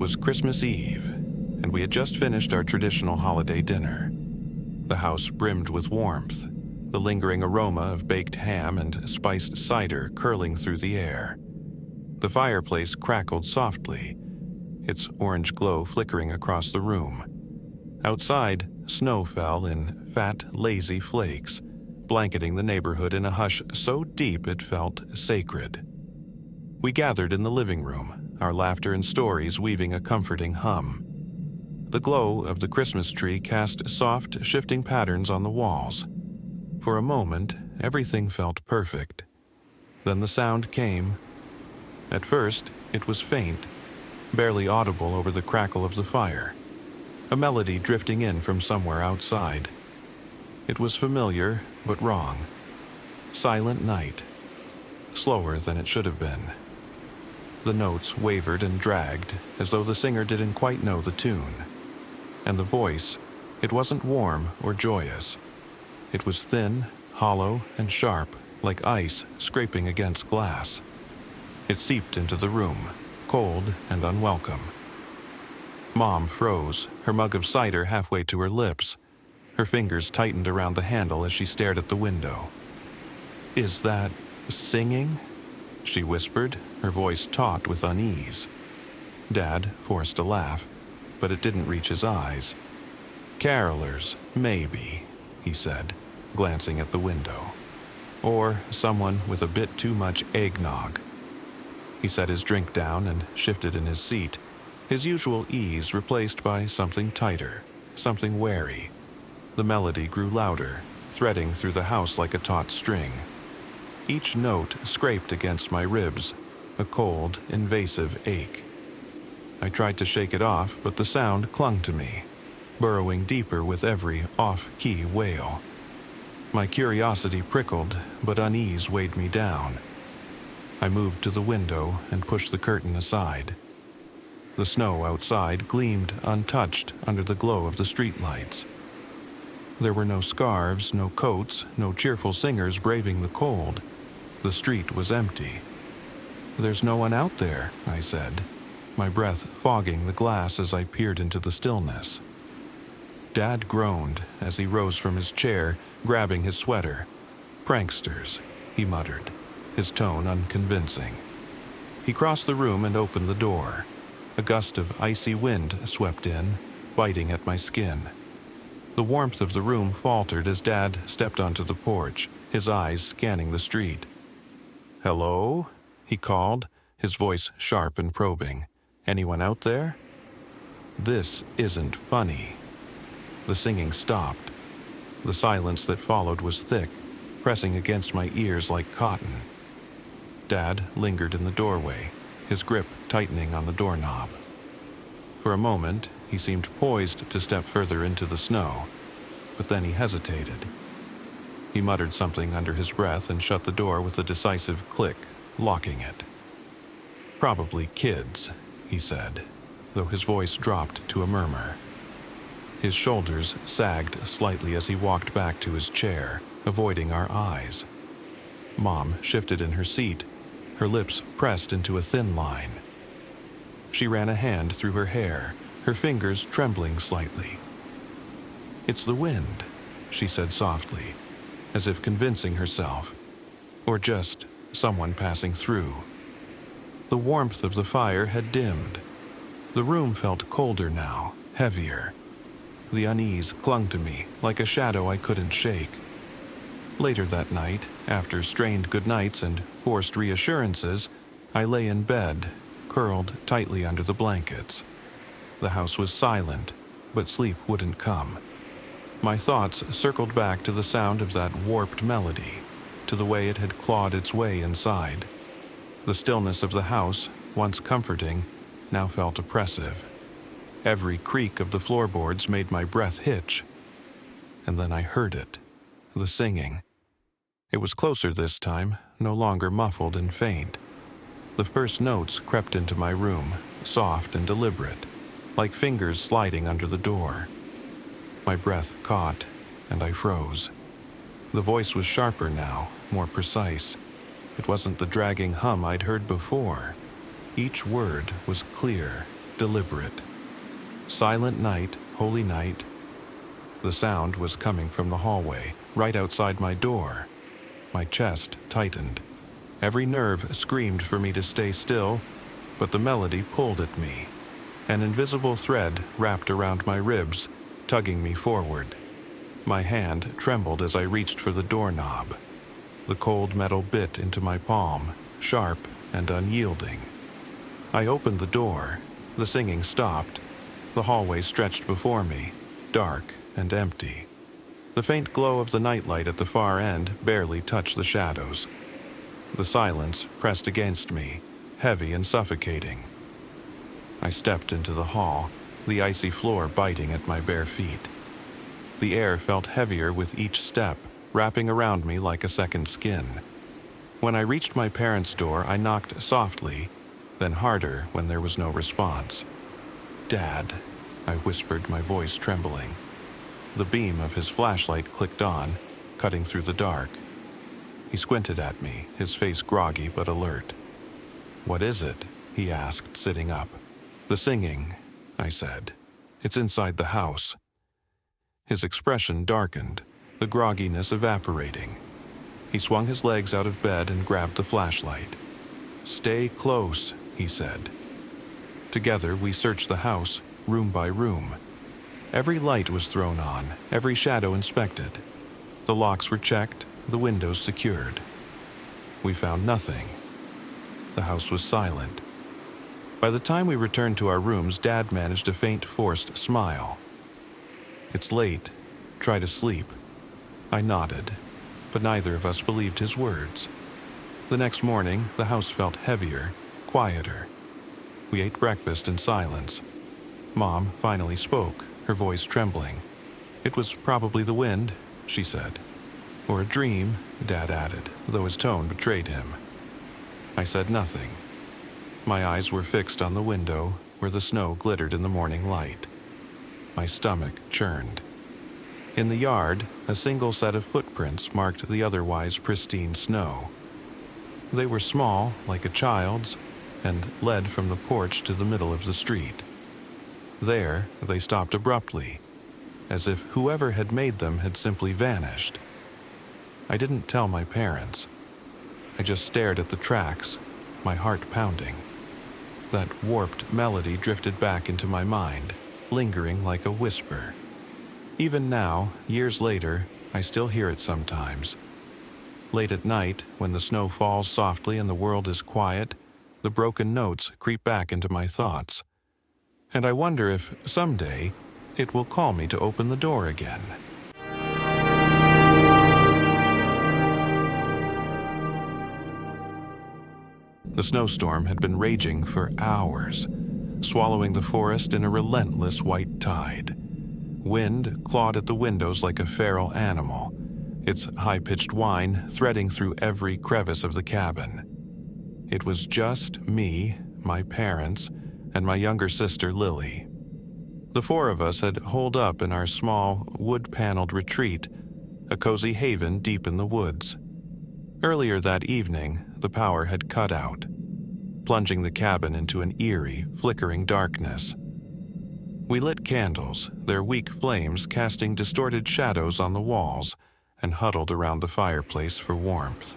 was Christmas Eve, and we had just finished our traditional holiday dinner. The house brimmed with warmth, the lingering aroma of baked ham and spiced cider curling through the air. The fireplace crackled softly, its orange glow flickering across the room. Outside, snow fell in fat, lazy flakes, blanketing the neighborhood in a hush so deep it felt sacred. We gathered in the living room, our laughter and stories weaving a comforting hum. The glow of the Christmas tree cast soft, shifting patterns on the walls. For a moment, everything felt perfect. Then the sound came. At first, it was faint, barely audible over the crackle of the fire, a melody drifting in from somewhere outside. It was familiar, but wrong. Silent Night, slower than it should have been. The notes wavered and dragged, as though the singer didn't quite know the tune. And the voice, it wasn't warm or joyous. It was thin, hollow, and sharp, like ice scraping against glass. It seeped into the room, cold and unwelcome. Mom froze, her mug of cider halfway to her lips. Her fingers tightened around the handle as she stared at the window. "Is that singing?" she whispered, her voice taut with unease. Dad forced a laugh, but it didn't reach his eyes. "Carolers, maybe," he said, glancing at the window. "Or someone with a bit too much eggnog." He set his drink down and shifted in his seat, his usual ease replaced by something tighter, something wary. The melody grew louder, threading through the house like a taut string. Each note scraped against my ribs, a cold, invasive ache. I tried to shake it off, but the sound clung to me, burrowing deeper with every off-key wail. My curiosity prickled, but unease weighed me down. I moved to the window and pushed the curtain aside. The snow outside gleamed untouched under the glow of the streetlights. There were no scarves, no coats, no cheerful singers braving the cold. The street was empty. "There's no one out there," I said, my breath fogging the glass as I peered into the stillness. Dad groaned as he rose from his chair, grabbing his sweater. "Pranksters," he muttered, his tone unconvincing. He crossed the room and opened the door. A gust of icy wind swept in, biting at my skin. The warmth of the room faltered as Dad stepped onto the porch, his eyes scanning the street. "Hello?" he called, his voice sharp and probing. "Anyone out there?" "This isn't funny." The singing stopped. The silence that followed was thick, pressing against my ears like cotton. Dad lingered in the doorway, his grip tightening on the doorknob. For a moment, he seemed poised to step further into the snow, but then he hesitated. He muttered something under his breath and shut the door with a decisive click, locking it. "Probably kids," he said, though his voice dropped to a murmur. His shoulders sagged slightly as he walked back to his chair, avoiding our eyes. Mom shifted in her seat, her lips pressed into a thin line. She ran a hand through her hair, her fingers trembling slightly. "It's the wind," she said softly, as if convincing herself, or just someone passing through. The warmth of the fire had dimmed. The room felt colder now, heavier. The unease clung to me like a shadow I couldn't shake. Later that night, after strained goodnights and forced reassurances, I lay in bed, curled tightly under the blankets. The house was silent, but sleep wouldn't come. My thoughts circled back to the sound of that warped melody, to the way it had clawed its way inside. The stillness of the house, once comforting, now felt oppressive. Every creak of the floorboards made my breath hitch. And then I heard it, the singing. It was closer this time, no longer muffled and faint. The first notes crept into my room, soft and deliberate, like fingers sliding under the door. My breath caught, and I froze. The voice was sharper now, more precise. It wasn't the dragging hum I'd heard before. Each word was clear, deliberate. Silent night, holy night. The sound was coming from the hallway, right outside my door. My chest tightened. Every nerve screamed for me to stay still, but the melody pulled at me. An invisible thread wrapped around my ribs, tugging me forward. My hand trembled as I reached for the doorknob. The cold metal bit into my palm, sharp and unyielding. I opened the door. The singing stopped. The hallway stretched before me, dark and empty. The faint glow of the nightlight at the far end barely touched the shadows. The silence pressed against me, heavy and suffocating. I stepped into the hall, the icy floor biting at my bare feet. The air felt heavier with each step, wrapping around me like a second skin. When I reached my parents' door, I knocked softly, then harder when there was no response. "Dad," I whispered, my voice trembling. The beam of his flashlight clicked on, cutting through the dark. He squinted at me, his face groggy but alert. "What is it?" he asked, sitting up. "The singing," I said. "It's inside the house." His expression darkened, the grogginess evaporating. He swung his legs out of bed and grabbed the flashlight. "Stay close," he said. Together we searched the house, room by room. Every light was thrown on, every shadow inspected. The locks were checked, the windows secured. We found nothing. The house was silent. By the time we returned to our rooms, Dad managed a faint, forced smile. "It's late. Try to sleep." I nodded, but neither of us believed his words. The next morning, the house felt heavier, quieter. We ate breakfast in silence. Mom finally spoke, her voice trembling. "It was probably the wind," she said. "Or a dream," Dad added, though his tone betrayed him. I said nothing. My eyes were fixed on the window, where the snow glittered in the morning light. My stomach churned. In the yard, a single set of footprints marked the otherwise pristine snow. They were small, like a child's, and led from the porch to the middle of the street. There, they stopped abruptly, as if whoever had made them had simply vanished. I didn't tell my parents. I just stared at the tracks, my heart pounding. That warped melody drifted back into my mind, lingering like a whisper. Even now, years later, I still hear it sometimes. Late at night, when the snow falls softly and the world is quiet, the broken notes creep back into my thoughts. And I wonder if, someday, it will call me to open the door again. The snowstorm had been raging for hours, swallowing the forest in a relentless white tide. Wind clawed at the windows like a feral animal, its high-pitched whine threading through every crevice of the cabin. It was just me, my parents, and my younger sister Lily. The four of us had holed up in our small, wood-paneled retreat, a cozy haven deep in the woods. Earlier that evening, the power had cut out, plunging the cabin into an eerie, flickering darkness. We lit candles, their weak flames casting distorted shadows on the walls, and huddled around the fireplace for warmth.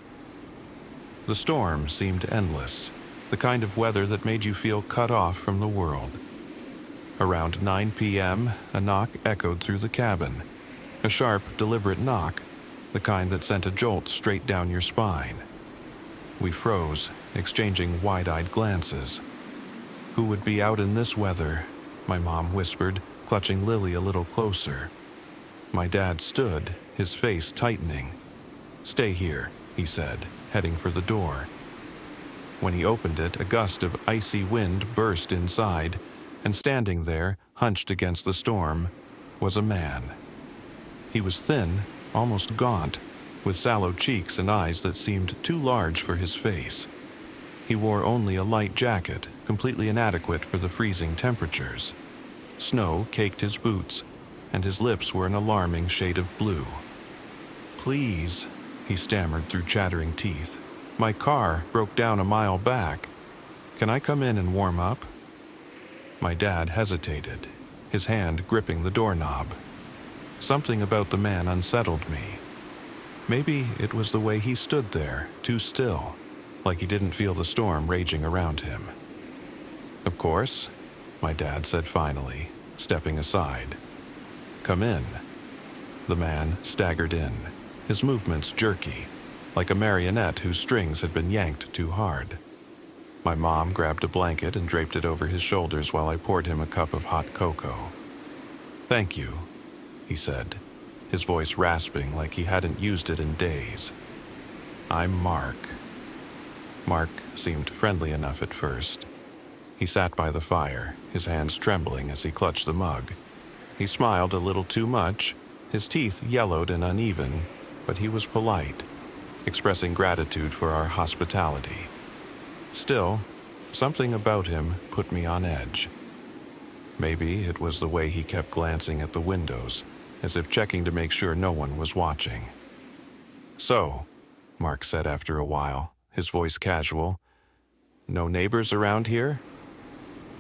The storm seemed endless, the kind of weather that made you feel cut off from the world. Around 9 p.m., a knock echoed through the cabin, a sharp, deliberate knock, the kind that sent a jolt straight down your spine. We froze, exchanging wide-eyed glances. "Who would be out in this weather?" my mom whispered, clutching Lily a little closer. My dad stood, his face tightening. "Stay here," he said, heading for the door. When he opened it, a gust of icy wind burst inside, and standing there, hunched against the storm, was a man. He was thin, almost gaunt, with sallow cheeks and eyes that seemed too large for his face. He wore only a light jacket, completely inadequate for the freezing temperatures. Snow caked his boots, and his lips were an alarming shade of blue. "Please," he stammered through chattering teeth. "My car broke down a mile back. Can I come in and warm up?" My dad hesitated, his hand gripping the doorknob. Something about the man unsettled me. Maybe it was the way he stood there, too still, like he didn't feel the storm raging around him. "Of course," my dad said finally, stepping aside. "Come in." The man staggered in, his movements jerky, like a marionette whose strings had been yanked too hard. My mom grabbed a blanket and draped it over his shoulders while I poured him a cup of hot cocoa. "Thank you," he said, his voice rasping like he hadn't used it in days. "I'm Mark." Mark seemed friendly enough at first. He sat by the fire, his hands trembling as he clutched the mug. He smiled a little too much, his teeth yellowed and uneven, but he was polite, expressing gratitude for our hospitality. Still, something about him put me on edge. Maybe it was the way he kept glancing at the windows, as if checking to make sure no one was watching. "So," Mark said after a while, his voice casual, "no neighbors around here?"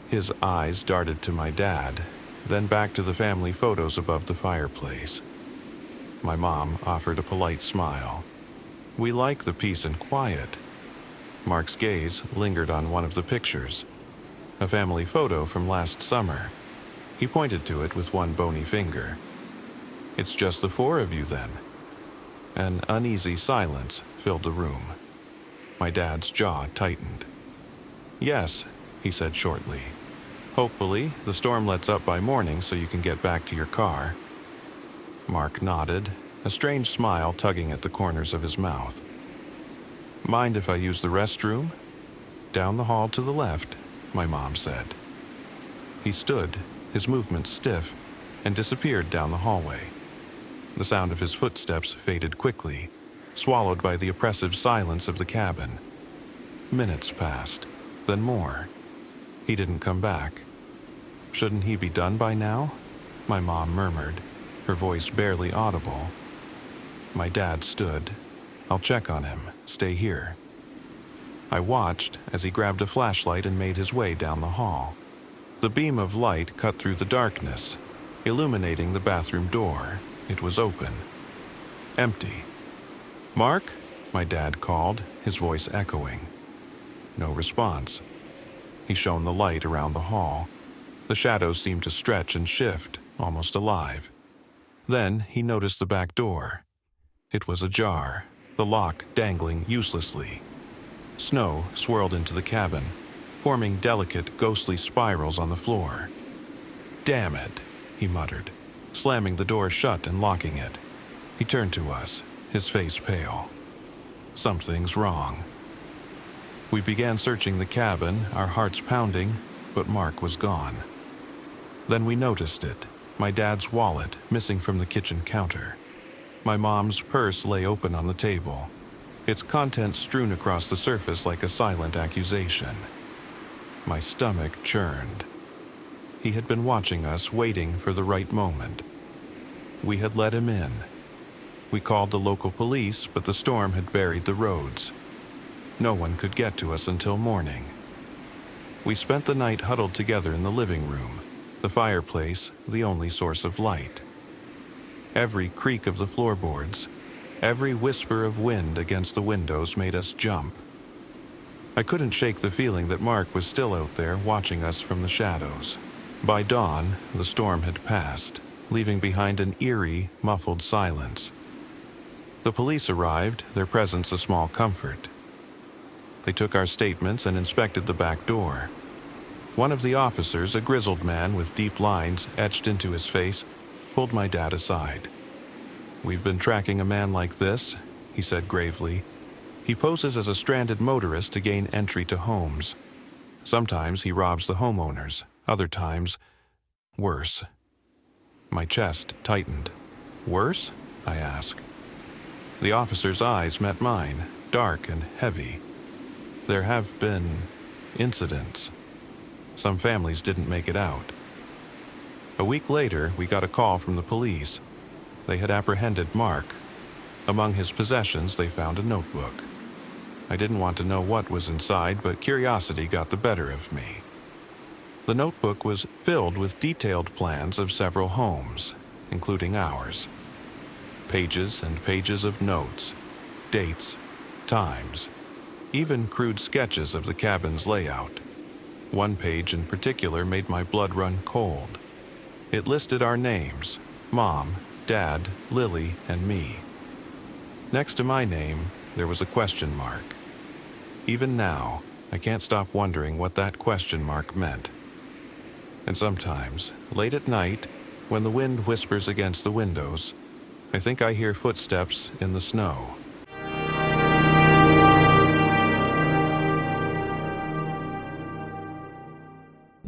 His eyes darted to my dad, then back to the family photos above the fireplace. My mom offered a polite smile. "We like the peace and quiet." Mark's gaze lingered on one of the pictures, a family photo from last summer. He pointed to it with one bony finger. "It's just the four of you then?" An uneasy silence filled the room. My dad's jaw tightened. "Yes," he said shortly. "Hopefully, the storm lets up by morning so you can get back to your car." Mark nodded, a strange smile tugging at the corners of his mouth. "Mind if I use the restroom?" "Down the hall to the left," my mom said. He stood, his movements stiff, and disappeared down the hallway. The sound of his footsteps faded quickly, swallowed by the oppressive silence of the cabin. Minutes passed, then more. He didn't come back. "Shouldn't he be done by now?" my mom murmured, her voice barely audible. My dad stood. "I'll check on him. Stay here." I watched as he grabbed a flashlight and made his way down the hall. The beam of light cut through the darkness, illuminating the bathroom door. It was open. Empty. "Mark?" my dad called, his voice echoing. No response. He shone the light around the hall. The shadows seemed to stretch and shift, almost alive. Then he noticed the back door. It was ajar, the lock dangling uselessly. Snow swirled into the cabin, forming delicate, ghostly spirals on the floor. "Damn it," he muttered, slamming the door shut and locking it. He turned to us, his face pale. "Something's wrong." We began searching the cabin, our hearts pounding, but Mark was gone. Then we noticed it, my dad's wallet missing from the kitchen counter. My mom's purse lay open on the table, its contents strewn across the surface like a silent accusation. My stomach churned. He had been watching us, waiting for the right moment. We had let him in. We called the local police, but the storm had buried the roads. No one could get to us until morning. We spent the night huddled together in the living room, the fireplace the only source of light. Every creak of the floorboards, every whisper of wind against the windows made us jump. I couldn't shake the feeling that Mark was still out there watching us from the shadows. By dawn, the storm had passed, leaving behind an eerie, muffled silence. The police arrived, their presence a small comfort. They took our statements and inspected the back door. One of the officers, a grizzled man with deep lines etched into his face, pulled my dad aside. "We've been tracking a man like this," he said gravely. "He poses as a stranded motorist to gain entry to homes. Sometimes he robs the homeowners, other times, worse." My chest tightened. "Worse?" I asked. The officer's eyes met mine, dark and heavy. "There have been incidents. Some families didn't make it out." A week later, we got a call from the police. They had apprehended Mark. Among his possessions, they found a notebook. I didn't want to know what was inside, but curiosity got the better of me. The notebook was filled with detailed plans of several homes, including ours. Pages and pages of notes, dates, times, even crude sketches of the cabin's layout. One page in particular made my blood run cold. It listed our names: Mom, Dad, Lily, and me. Next to my name, there was a question mark. Even now, I can't stop wondering what that question mark meant. And sometimes, late at night, when the wind whispers against the windows, I think I hear footsteps in the snow.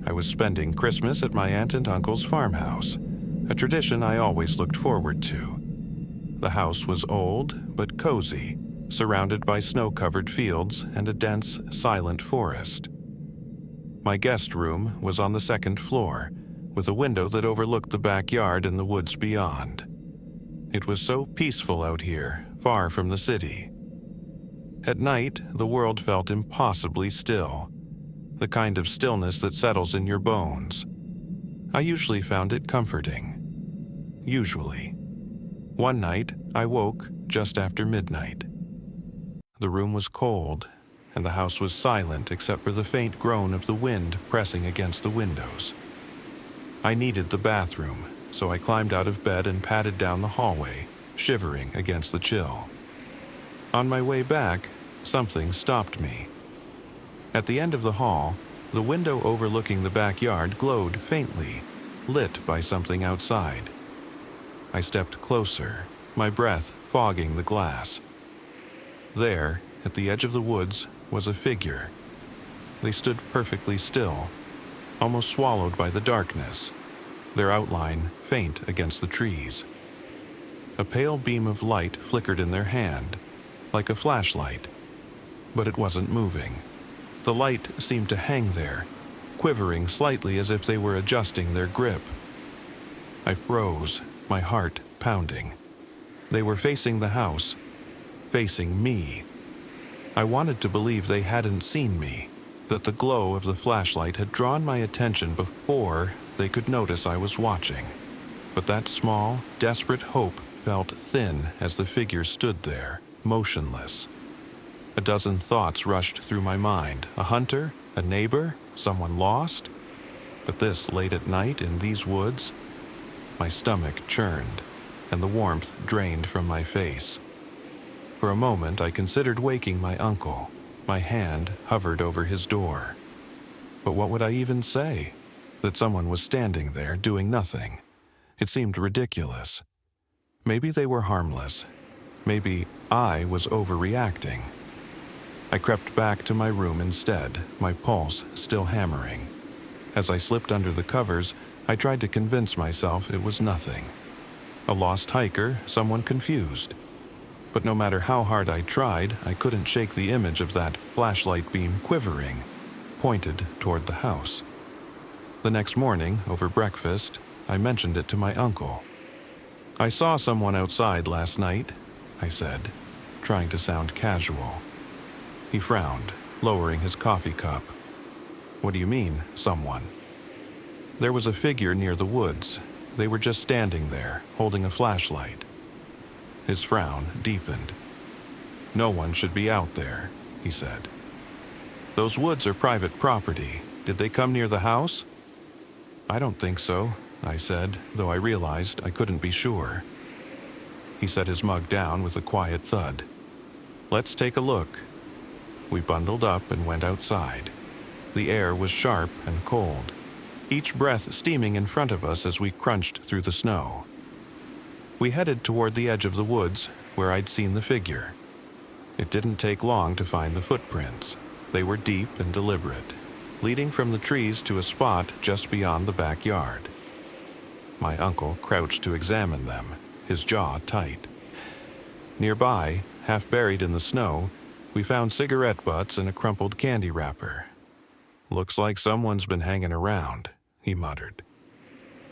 I was spending Christmas at my aunt and uncle's farmhouse, a tradition I always looked forward to. The house was old but cozy, surrounded by snow-covered fields and a dense, silent forest. My guest room was on the second floor, with a window that overlooked the backyard and the woods beyond. It was so peaceful out here, far from the city. At night, the world felt impossibly still, the kind of stillness that settles in your bones. I usually found it comforting. Usually. One night, I woke just after midnight. The room was cold, and the house was silent except for the faint groan of the wind pressing against the windows. I needed the bathroom, so I climbed out of bed and padded down the hallway, shivering against the chill. On my way back, something stopped me. At the end of the hall, the window overlooking the backyard glowed faintly, lit by something outside. I stepped closer, my breath fogging the glass. There, at the edge of the woods, was a figure. They stood perfectly still, almost swallowed by the darkness, their outline faint against the trees. A pale beam of light flickered in their hand, like a flashlight, but it wasn't moving. The light seemed to hang there, quivering slightly as if they were adjusting their grip. I froze, my heart pounding. They were facing the house, facing me. I wanted to believe they hadn't seen me, that the glow of the flashlight had drawn my attention before they could notice I was watching. But that small, desperate hope felt thin as the figure stood there, motionless. A dozen thoughts rushed through my mind. A hunter? A neighbor? Someone lost? But this late at night in these woods? My stomach churned, and the warmth drained from my face. For a moment, I considered waking my uncle. My hand hovered over his door. But what would I even say? That someone was standing there doing nothing. It seemed ridiculous. Maybe they were harmless. Maybe I was overreacting. I crept back to my room instead, my pulse still hammering. As I slipped under the covers, I tried to convince myself it was nothing. A lost hiker, someone confused. But no matter how hard I tried, I couldn't shake the image of that flashlight beam quivering, pointed toward the house. The next morning, over breakfast, I mentioned it to my uncle. "I saw someone outside last night," I said, trying to sound casual. He frowned, lowering his coffee cup. "What do you mean, someone?" "There was a figure near the woods. They were just standing there, holding a flashlight." His frown deepened. "No one should be out there," he said. "Those woods are private property. Did they come near the house?" "I don't think so," I said, though I realized I couldn't be sure. He set his mug down with a quiet thud. "Let's take a look." We bundled up and went outside. The air was sharp and cold, each breath steaming in front of us as we crunched through the snow. We headed toward the edge of the woods, where I'd seen the figure. It didn't take long to find the footprints. They were deep and deliberate, leading from the trees to a spot just beyond the backyard. My uncle crouched to examine them, his jaw tight. Nearby, half buried in the snow, we found cigarette butts and a crumpled candy wrapper. "Looks like someone's been hanging around," he muttered.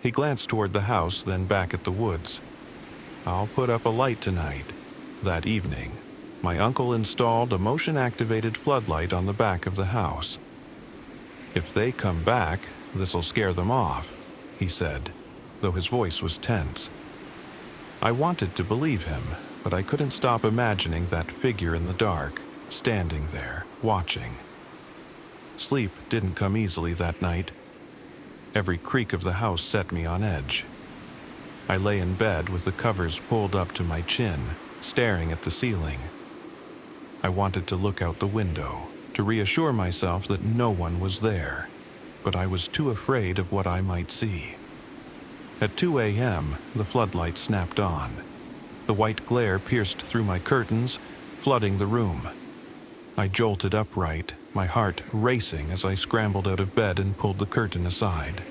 He glanced toward the house, then back at the woods. "I'll put up a light tonight." That evening, my uncle installed a motion-activated floodlight on the back of the house. "If they come back," "This'll scare them off," he said, though his voice was tense. I wanted to believe him, but I couldn't stop imagining that figure in the dark, standing there, watching. Sleep didn't come easily that night. Every creak of the house set me on edge. I lay in bed with the covers pulled up to my chin, staring at the ceiling. I wanted to look out the window, to reassure myself that no one was there, but I was too afraid of what I might see. At 2 a.m., the floodlight snapped on. The white glare pierced through my curtains, flooding the room. I jolted upright, my heart racing as I scrambled out of bed and pulled the curtain aside.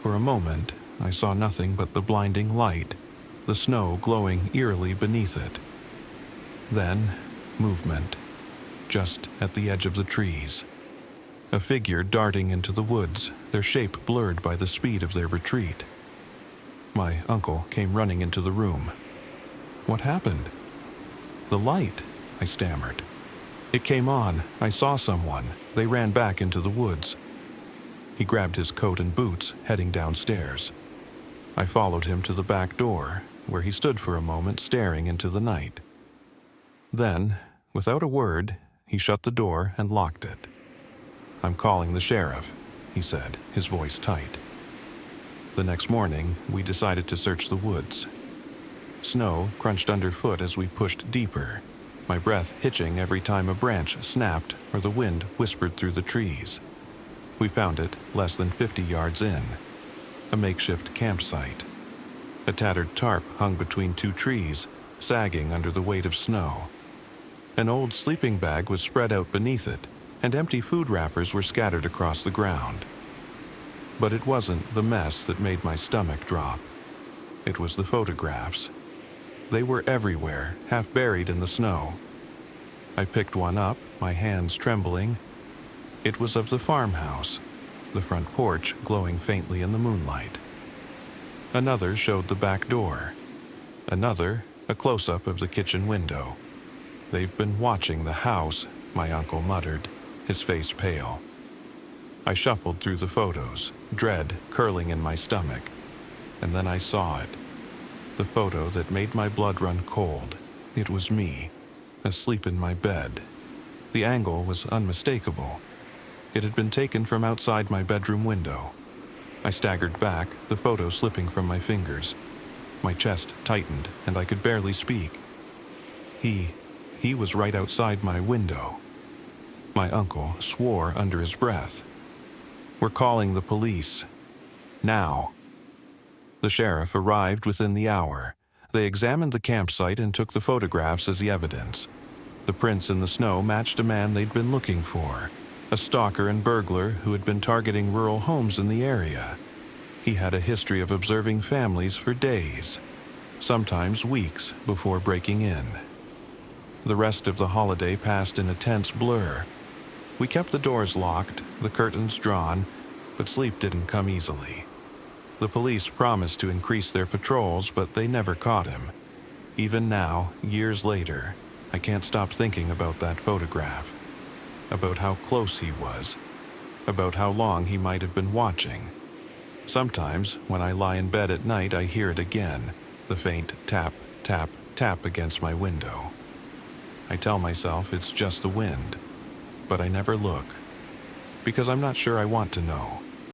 For a moment, I saw nothing but the blinding light, the snow glowing eerily beneath it. Then, movement, just at the edge of the trees. A figure darting into the woods, their shape blurred by the speed of their retreat. My uncle came running into the room. "What happened?" "The light," I stammered. "It came on. I saw someone. They ran back into the woods." He grabbed his coat and boots, heading downstairs. I followed him to the back door, where he stood for a moment staring into the night. Then, without a word, he shut the door and locked it. "I'm calling the sheriff," he said, his voice tight. The next morning, we decided to search the woods. Snow crunched underfoot as we pushed deeper, my breath hitching every time a branch snapped or the wind whispered through the trees. We found it less than 50 yards in, a makeshift campsite. A tattered tarp hung between two trees, sagging under the weight of snow. An old sleeping bag was spread out beneath it, and empty food wrappers were scattered across the ground. But it wasn't the mess that made my stomach drop. It was the photographs. They were everywhere, half buried in the snow. I picked one up, my hands trembling. It was of the farmhouse, the front porch glowing faintly in the moonlight. Another showed the back door. Another, a close-up of the kitchen window. "They've been watching the house," my uncle muttered, his face pale. I shuffled through the photos, dread curling in my stomach, and then I saw it. The photo that made my blood run cold. It was me, asleep in my bed. The angle was unmistakable. It had been taken from outside my bedroom window. I staggered back, the photo slipping from my fingers. My chest tightened, and I could barely speak. He was right outside my window. My uncle swore under his breath. "We're calling the police. Now." The sheriff arrived within the hour. They examined the campsite and took the photographs as the evidence. The prints in the snow matched a man they'd been looking for, a stalker and burglar who had been targeting rural homes in the area. He had a history of observing families for days, sometimes weeks before breaking in. The rest of the holiday passed in a tense blur. We kept the doors locked, the curtains drawn, but sleep didn't come easily. The police promised to increase their patrols, but they never caught him. Even now, years later, I can't stop thinking about that photograph, about how close he was, about how long he might have been watching. Sometimes, when I lie in bed at night, I hear it again, the faint tap, tap, tap against my window. I tell myself it's just the wind, but I never look, because I'm not sure I want to know.